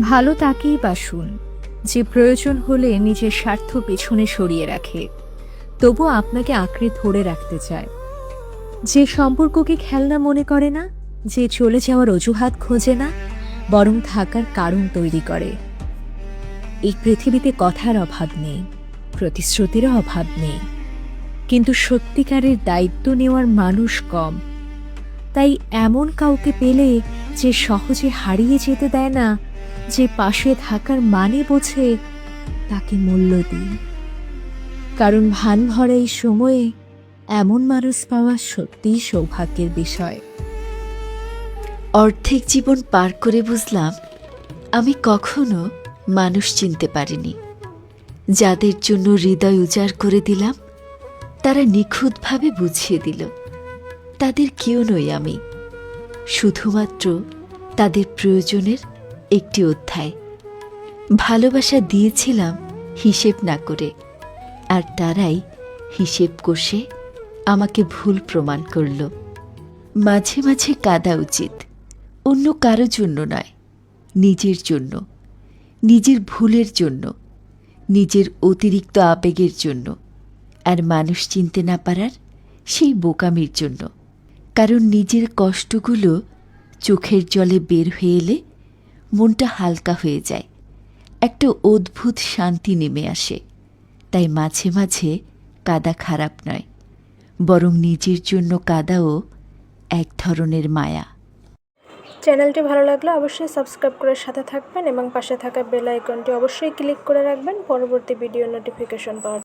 ভালো তাকেই বাসুন যে প্রয়োজন হলে নিজের স্বার্থ পেছনে সরিয়ে রাখে, তবু আপনাকে আঁকড়ে ধরে রাখতে চায়। যে সম্পর্ককে খেলনা মনে করে না, যে চলে যাওয়ার অজুহাত খোঁজে না, বরং থাকার কারণ তৈরি করে। এই পৃথিবীতে কথার অভাব নেই, প্রতিশ্রুতিরও অভাব নেই, কিন্তু সত্যিকারের দায়িত্ব নেওয়ার মানুষ কম। তাই এমন কাউকে পেলে যে সহজে হারিয়ে যেতে দেয় না, যে পাশে থাকার মানে বোঝে, তাকে মূল্য দিন। কারণ ভান ভরা এই সময়ে এমন মানুষ পাওয়া সত্যিই সৌভাগ্যের বিষয়। অর্ধেক জীবন পার করে বুঝলাম আমি কখনো মানুষ চিনতে পারিনি। যাদের জন্য হৃদয় উজাড় করে দিলাম, তারা নিখুঁতভাবে বুঝিয়ে দিল তাদের কেউ নই আমি, শুধুমাত্র তাদের প্রয়োজনের একটি অধ্যায়। ভালোবাসা দিয়েছিলাম হিসেব না করে, আর তারাই হিসেব কষে আমাকে ভুল প্রমাণ করল। মাঝে মাঝে কাঁদা উচিত, অন্য কারো জন্য নয়, নিজের জন্য, নিজের ভুলের জন্য, নিজের অতিরিক্ত আবেগের জন্য, আর মানুষ চিনতে না পারার সেই বোকামির জন্য। কারণ নিজের কষ্টগুলো চোখের জলে বের হয়ে এলে মনটা হালকা হয়ে যায়, একটা অদ্ভুত শান্তি নেমে আসে। তাই মাঝে মাঝে কাঁদা খারাপ নয়, বরং নিজের জন্য কাঁদাও এক ধরনের মায়া। চ্যানেলটি ভালো লাগলে অবশ্যই সাবস্ক্রাইব করে সাথে থাকবেন এবং পাশে থাকা বেল আইকনটি অবশ্যই ক্লিক করে রাখবেন পরবর্তী ভিডিও নোটিফিকেশন পাওয়ার